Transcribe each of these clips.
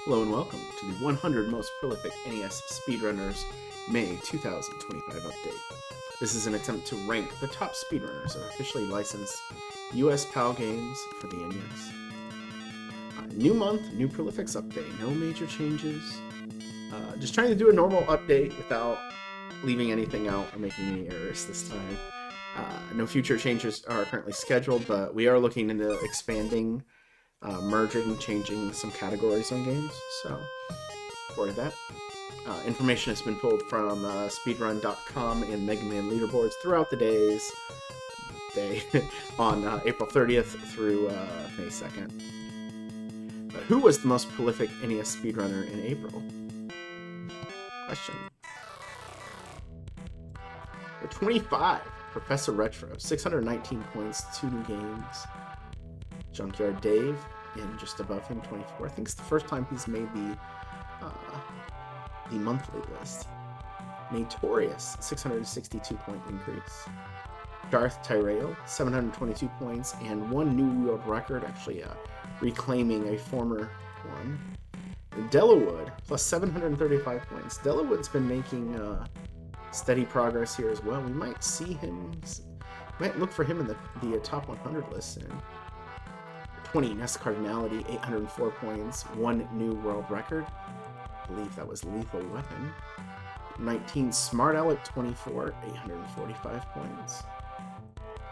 Hello and welcome to the 100 Most Prolific NES Speedrunners May 2025 update. This is an attempt to rank the top speedrunners of officially licensed US PAL games for the NES. New month, new Prolifics update, no major changes. Just trying to do a normal update without leaving anything out or making any errors this time. No future changes are currently scheduled, but we are looking into expanding, merging, changing some categories on games, so forward that. Information has been pulled from Speedrun.com and Mega Man leaderboards throughout the day on April 30th through May 2nd. Who was the most prolific NES speedrunner in April? Question. For 25, Professor Retro, 619 points, 2 new games. Junkyard Dave, and just above him, 24. I think it's the first time he's made the monthly list. Notorious, 662 point increase. Darth Tyrell, 722 points, and 1 new world record, actually reclaiming a former one. Delawood, plus 735 points. Delawood's been making steady progress here as well. We might see him, might look for him in the top 100 list soon. 20, Nest Cardinality, 804 points, 1 new world record. I believe that was Lethal Weapon. 19, Smart Alec, 24, 845 points.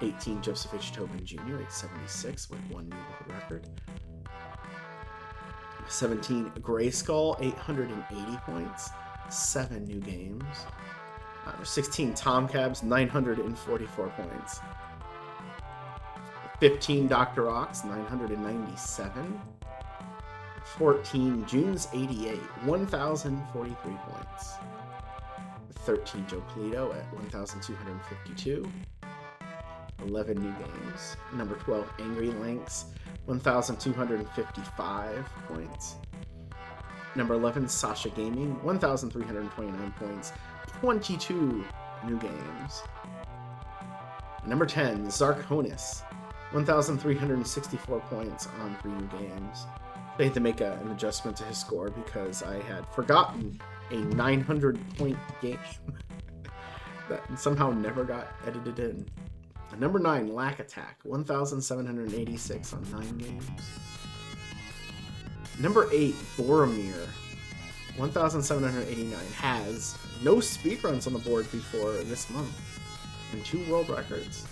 18, Joseph H. Tobin Jr., 876, with 1 new world record. 17, Grayskull, 880 points, 7 new games. 16, Tom Cabs, 944 points. 15, Dr. Ox, 997. 14, June's 88, 1,043 points. 13, Joe Polito at 1,252. 11 new games. Number 12, Angry Lynx, 1,255 points. Number 11, Sasha Gaming, 1,329 points, 22 new games. Number 10, Zarkonis, 1,364 points on 3 new games. They had to make an adjustment to his score because I had forgotten a 900-point game that somehow never got edited in. Number 9, Lack Attack, 1,786 on 9 games. Number 8, Boromir, 1,789, has no speedruns on the board before this month, and 2 world records.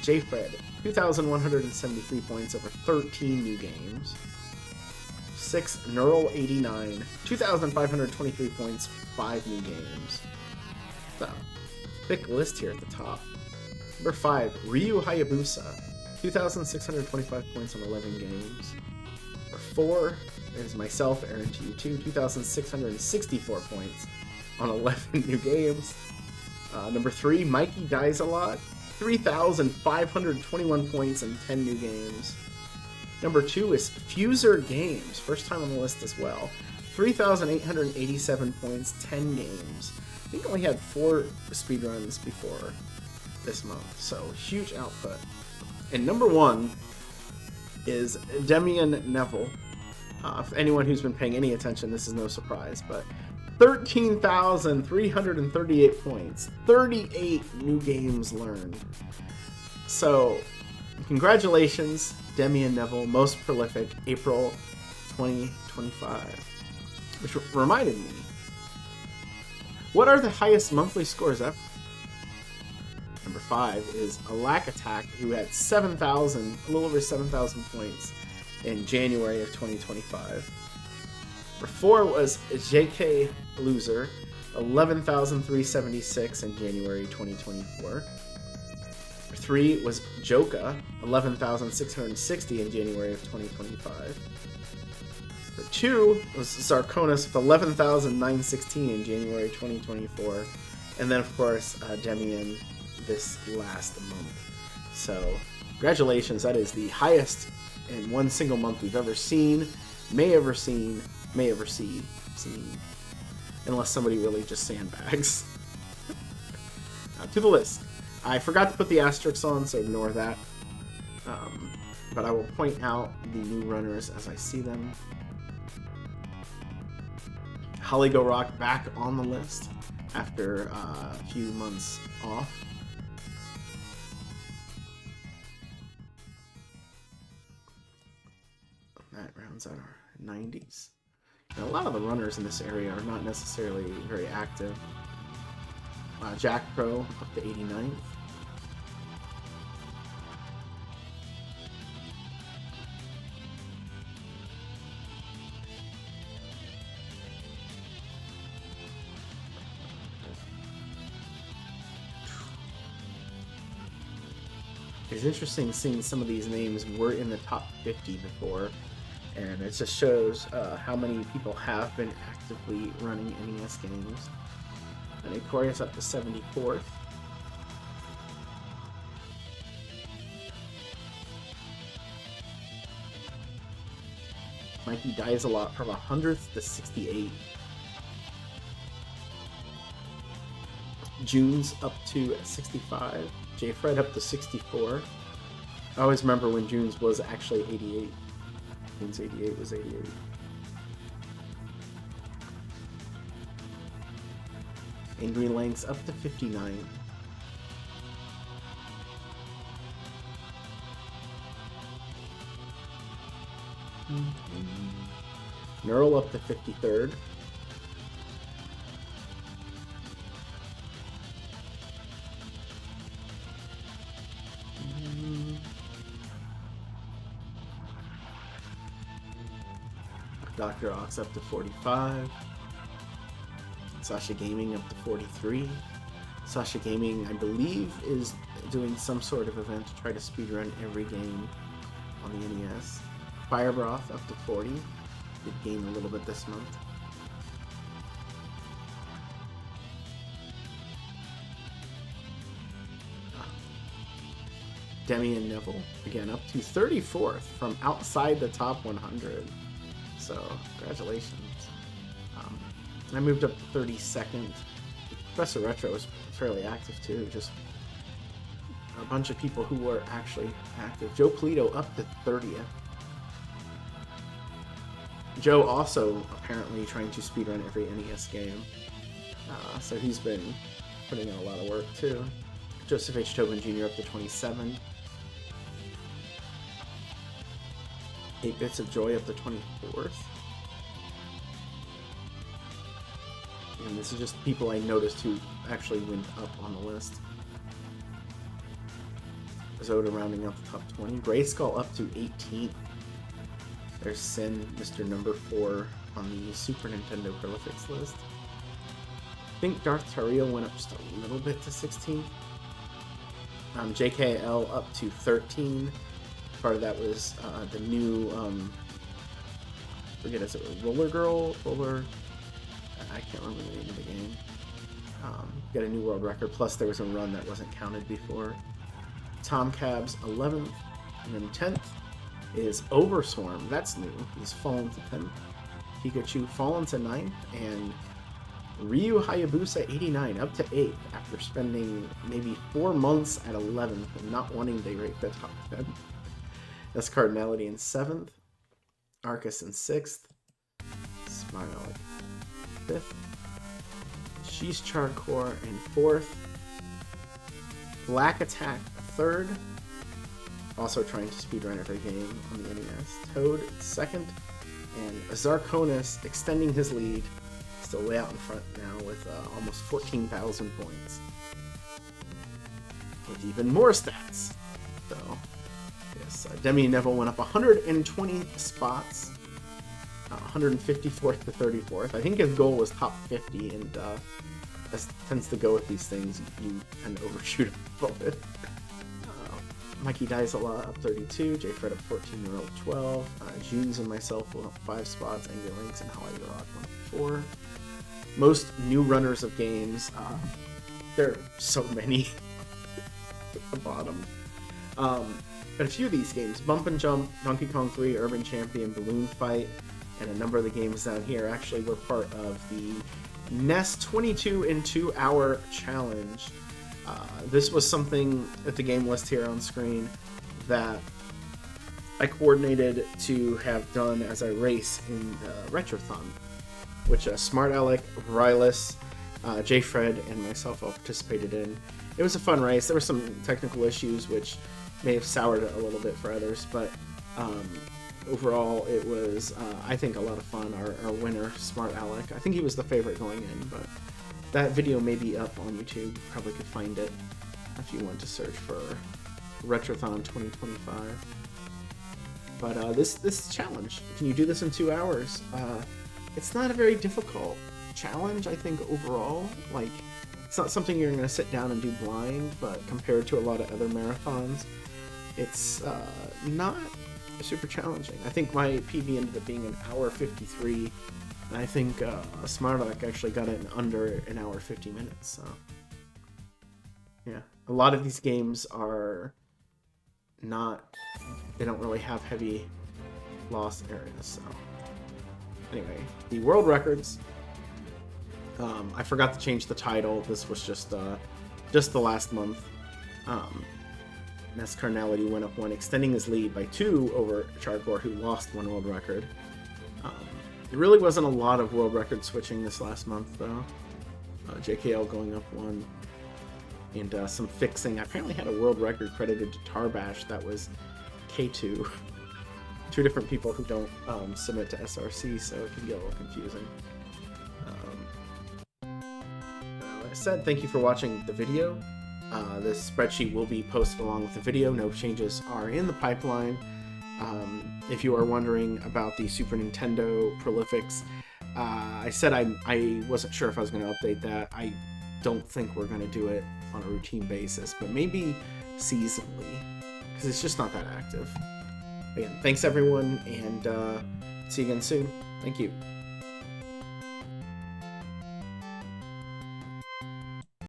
J-Fred, 2,173 points over 13 new games. 6, Neural 89, 2,523 points, 5 new games. So, thick list here at the top. Number 5, Ryu Hayabusa, 2,625 points on 11 games. Number 4 is myself, Aaron TU2, 2,664 points on 11 new games. Number 3, Mikey Dies a Lot, 3,521 points and 10 new games. Number 2 is Fuser Games, first time on the list as well. 3,887 points, 10 games. I think only had 4 speedruns before this month, so huge output. And number 1 is Demian Neville. For anyone who's been paying any attention, this is no surprise, but 13,338 points, 38 new games learned. So, congratulations, Demian Neville, most prolific, April 2025. Which reminded me, what are the highest monthly scores ever? Number 5 is a Lack Attack, who had 7,000, a little over 7,000 points in January of 2025. Number 4 was JK Loser, 11,376 in January 2024. Number 3 was Joka, 11,660 in January of 2025. Number 2 was Zarkonis with 11,916 in January 2024. And then, of course, Demian this last month. So, congratulations, that is the highest in one single month we've ever seen, may ever see, unless somebody really just sandbags. To the list. I forgot to put the asterisks on, so ignore that. But I will point out the new runners as I see them. Holly Go Rock back on the list after a few months off. That rounds out our 90s. And a lot of the runners in this area are not necessarily very active. Jack Pro up to 89th. It's interesting seeing some of these names were in the top 50 before, and it just shows how many people have been actively running NES games. And Aquarius up to 74th. Mikey dies a lot from 100th to 68. June's up to 65. J Fred up to 64. I always remember when June's was actually 88. June's 88 was 88. Angry Lengths up to 59. Neural up to 53rd. Dr. Ox up to 45. Sasha Gaming up to 43. Sasha Gaming, I believe, is doing some sort of event to try to speedrun every game on the NES. Firebroth up to 40. Did gain a little bit this month. Demi and Neville, again, up to 34th from outside the top 100. So, congratulations. I moved up to 32nd. Professor Retro was fairly active too, just a bunch of people who were actually active. Joe Polito up to 30th. Joe also apparently trying to speedrun every NES game. So he's been putting in a lot of work too. Joseph H. Tobin Jr. up to 27. 8 Bits of Joy up to 24th. And this is just people I noticed who actually went up on the list. Zoda rounding up the top 20. Grayskull up to 18th. There's Sin, Mr. Number 4 on the Super Nintendo Prolifics list. I think Darth Tariel went up just a little bit to 16th. JKL up to 13. Part of that was the new, forget, is it Roller Girl? I can't remember the name of the game. Got a new world record, plus there was a run that wasn't counted before. Tom Cabs 11th, and then 10th is Overswarm. That's new. He's fallen to 10th. Pikachu fallen to 9th, and Ryu Hayabusa 89 up to 8th after spending maybe 4 months at 11th and not wanting to rate the top 10. That's Cardinality in 7th, Arcus in 6th, Smile 5th, Sheesh Charcore in 4th, Black Attack 3rd, also trying to speedrun every game on the NES, Toad 2nd, and Zarkonis extending his lead, still way out in front now with almost 14,000 points. With even more stats, though. Yes, Demi and Neville went up 120 spots, 154th to 34th. I think his goal was top 50, and as tends to go with these things, you kind of overshoot a little bit. Mikey Dies a lot up 32, J Fred up 14, Neural 12, Junes and myself will up 5 spots, Angry Links and Holly Rock went up 4. Most new runners of games, there are so many at the bottom. But a few of these games, Bump and Jump, Donkey Kong 3, Urban Champion, Balloon Fight, and a number of the games down here actually were part of the NES 22 in 2 hour challenge. This was something at the game list here on screen that I coordinated to have done as a race in Retrothon. which Smart Alec, Rylis, J-Fred, and myself all participated in. It was a fun race. There were some technical issues which may have soured it a little bit for others, but overall it was, I think, a lot of fun. Our winner, Smart Alec, I think he was the favorite going in, but that video may be up on YouTube. You probably could find it if you want to search for Retrothon 2025. But this challenge, can you do this in 2 hours? It's not a very difficult challenge, I think, overall. Like, it's not something you're going to sit down and do blind, but compared to a lot of other marathons, it's not super challenging. I think my PB ended up being 1:53, and I think Smart Alec actually got it in under 1:50. So, yeah. A lot of these games are not, they don't really have heavy loss areas, so. Anyway, the world records. I forgot to change the title. This was just the last month. Ness Carnality went up 1, extending his lead by 2 over Chargor, who lost 1 world record. There really wasn't a lot of world record switching this last month, though. JKL going up 1. And some fixing. I apparently had a world record credited to Tarbash that was K2. 2 different people who don't submit to SRC, so it can get a little confusing. Like I said, thank you for watching the video. This spreadsheet will be posted along with the video. No changes are in the pipeline. If you are wondering about the Super Nintendo Prolifics, I said I wasn't sure if I was going to update that. I don't think we're going to do it on a routine basis, but maybe seasonally, because it's just not that active. Again, thanks everyone, and see you again soon. Thank you.